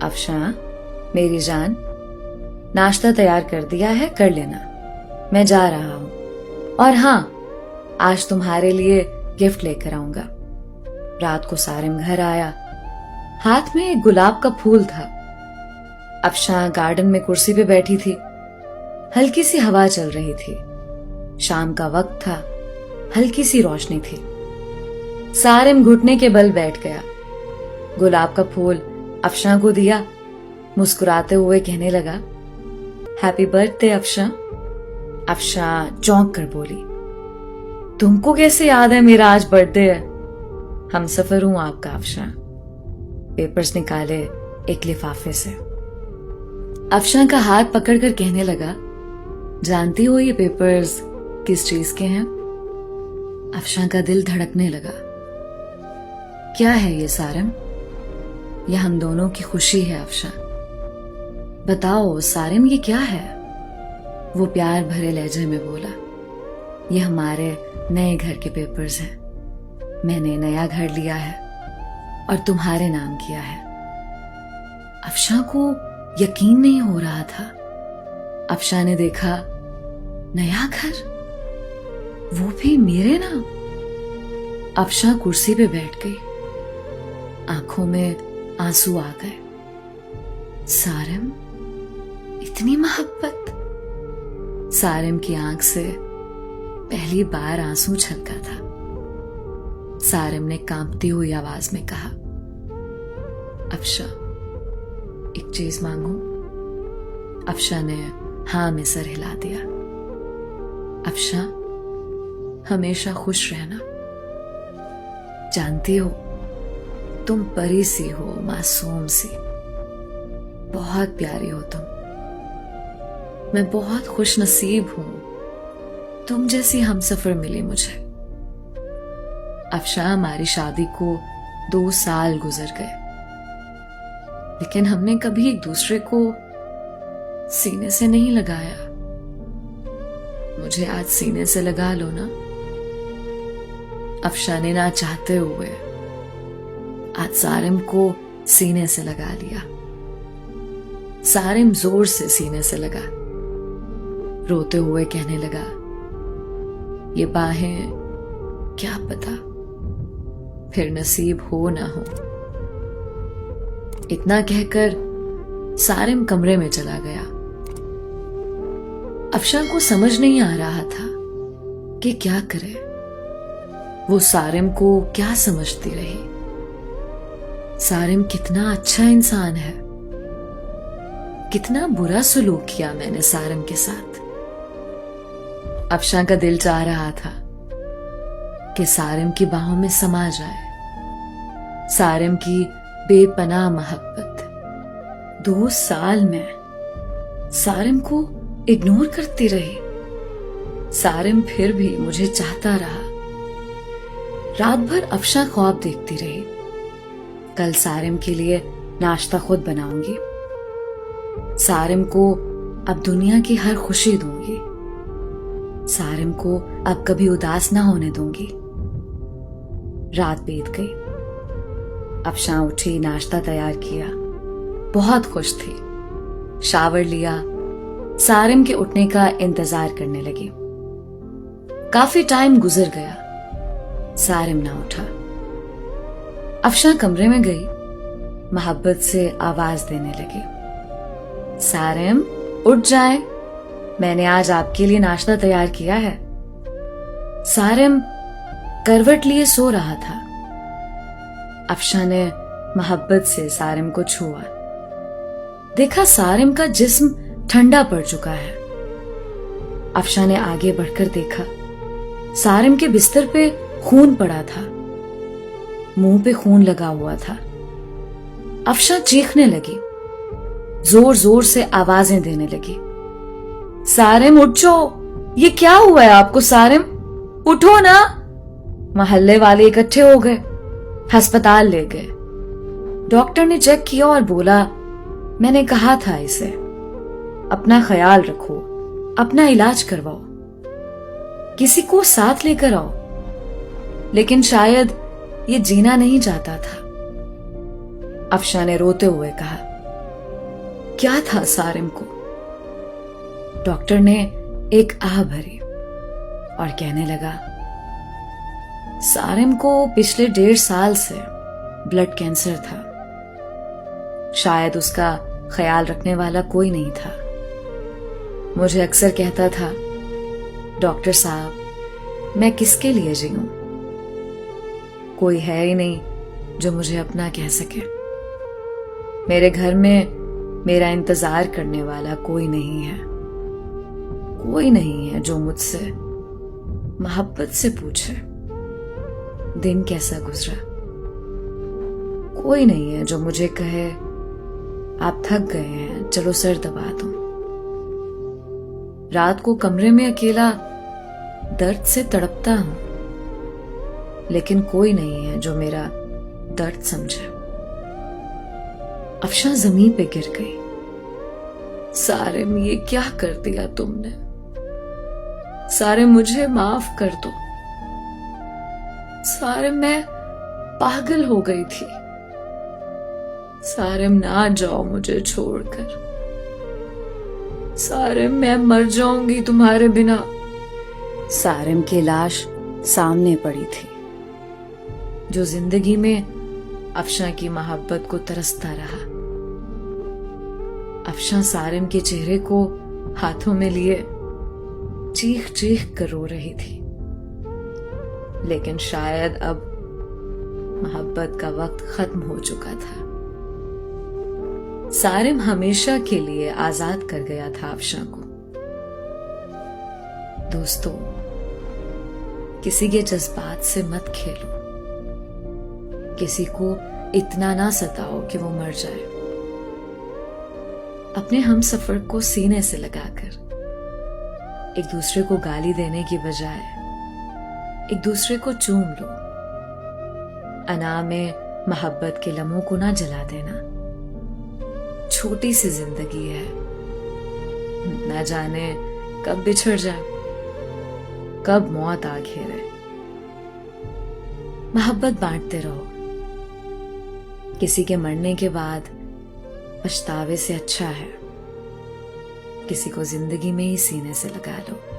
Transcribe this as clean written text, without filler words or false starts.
अफशा, मेरी जान, नाश्ता तैयार कर दिया है, कर लेना, मैं जा रहा हूं। और हाँ, आज तुम्हारे लिए गिफ्ट लेकर आऊंगा। रात को सारिम घर आया, हाथ में एक गुलाब का फूल था। अफशा गार्डन में कुर्सी पे बैठी थी, हल्की सी हवा चल रही थी। शाम का वक्त था, हल्की सी रोशनी थी। सारिम घुटने के बल बैठ गया, गुलाब का फूल अफशा को दिया, मुस्कुराते हुए कहने लगा, हैप्पी बर्थडे अफशा। अफशा चौंक कर बोली, तुमको कैसे याद है मेरा आज बर्थडे है? हमसफर हूं आपका अफशा। पेपर्स निकाले एक लिफाफे से। अफशा का हाथ पकड़कर कहने लगा, जानती हो ये पेपर्स किस चीज के हैं? अफशा का दिल धड़कने लगा। क्या है ये सारिम? यह हम दोनों की खुशी है अफशा। बताओ सारिम, ये क्या है? वो प्यार भरे लहजे में बोला, ये हमारे नए घर के पेपर्स हैं। मैंने नया घर लिया है और तुम्हारे नाम किया है। अफशा को यकीन नहीं हो रहा था। अफशा ने देखा, नया घर, वो भी मेरे नाम। अफशा कुर्सी पे बैठ गई, आंखों में आंसू आ गए। सारिम, इतनी मोहब्बत? सारिम की आंख से पहली बार आंसू छलका था। सारिम ने कांपती हुई आवाज में कहा, अफशा, एक चीज मांगू? अफशा ने हां में सर हिला दिया। अफशा, हमेशा खुश रहना। जानती हो, तुम परी सी हो, मासूम सी, बहुत प्यारी हो तुम। मैं बहुत खुश नसीब हूं, तुम जैसी हमसफर मिली मुझे। अफशा, हमारी शादी को 2 साल गुजर गए, लेकिन हमने कभी एक दूसरे को सीने से नहीं लगाया। मुझे आज सीने से लगा लो ना। अफशा ने ना चाहते हुए आज सारिम को सीने से लगा लिया। सारिम जोर से सीने से लगा, रोते हुए कहने लगा, ये बाहें क्या पता फिर नसीब हो ना हो। इतना कहकर सारिम कमरे में चला गया। अफशा को समझ नहीं आ रहा था कि क्या करे। वो सारिम को क्या समझती रही? सारिम कितना अच्छा इंसान है, कितना बुरा सलूक किया मैंने सारिम के साथ। अफशा का दिल चाह रहा था कि सारिम की बाहों में समा जाए। सारिम की बेपनाह मोहब्बत 2 साल में सारिम को इग्नोर करती रही। सारिम फिर भी मुझे चाहता रहा। रात भर अफशा ख्वाब देखती रही, कल सारिम के लिए नाश्ता खुद बनाऊंगी, सारिम को अब दुनिया की हर खुशी दूंगी, सारिम को अब कभी उदास ना होने दूंगी। रात बीत गई। अफशा उठी, नाश्ता तैयार किया, बहुत खुश थी। शावर लिया, सारिम के उठने का इंतजार करने लगी। काफी टाइम गुजर गया, सारिम ना उठा। अफशा कमरे में गई, मोहब्बत से आवाज देने लगी, सारिम उठ जाए, मैंने आज आपके लिए नाश्ता तैयार किया है। सारिम करवट लिए सो रहा था। अफशा ने मोहब्बत से सारिम को छुआ, देखा सारिम का जिस्म ठंडा पड़ चुका है। अफशा ने आगे बढ़कर देखा, सारिम के बिस्तर पे खून पड़ा था, मुंह पे खून लगा हुआ था। अफशा चीखने लगी, जोर जोर से आवाजें देने लगी, सारिम उठ जाओ, ये क्या हुआ है आपको? सारिम उठो ना। मोहल्ले वाले इकट्ठे हो गए, अस्पताल ले गए। डॉक्टर ने चेक किया और बोला, मैंने कहा था इसे अपना ख्याल रखो, अपना इलाज करवाओ, किसी को साथ लेकर आओ, लेकिन शायद ये जीना नहीं चाहता था। अफशा ने रोते हुए कहा, क्या था सारिम को? डॉक्टर ने एक आह भरी और कहने लगा, सारिम को पिछले 1.5 साल से ब्लड कैंसर था। शायद उसका ख्याल रखने वाला कोई नहीं था। मुझे अक्सर कहता था, डॉक्टर साहब, मैं किसके लिए जीऊं? कोई है ही नहीं जो मुझे अपना कह सके। मेरे घर में मेरा इंतजार करने वाला कोई नहीं है। कोई नहीं है जो मुझसे मोहब्बत से पूछे दिन कैसा गुजरा। कोई नहीं है जो मुझे कहे, आप थक गए हैं, चलो सर दबा दो। रात को कमरे में अकेला दर्द से तड़पता हूं, लेकिन कोई नहीं है जो मेरा दर्द समझे। अफशा जमीन पे गिर गई। सारिम, ये क्या कर दिया तुमने? सारिम, मुझे माफ कर दो। सारिम, मैं पागल हो गई थी। सारिम, ना जाओ मुझे छोड़कर। सारिम, मैं मर जाऊंगी तुम्हारे बिना। सारिम की लाश सामने पड़ी थी, जो जिंदगी में अफशा की मोहब्बत को तरसता रहा। अफशा सारिम के चेहरे को हाथों में लिए चीख चीख कर रो रही थी, लेकिन शायद अब मोहब्बत का वक्त खत्म हो चुका था। सारिम हमेशा के लिए आजाद कर गया था अफशा को। दोस्तों, किसी के जज्बात से मत खेलो। किसी को इतना ना सताओ कि वो मर जाए। अपने हम सफर को सीने से लगाकर एक दूसरे को गाली देने की बजाय एक दूसरे को चूम लो। अना में मोहब्बत के लम्हों को ना जला देना। छोटी सी जिंदगी है, ना जाने कब बिछड़ जाए, कब मौत आ घेरे। मोहब्बत बांटते रहो। किसी के मरने के बाद पछतावे से अच्छा है किसी को जिंदगी में ही सीने से लगा लो।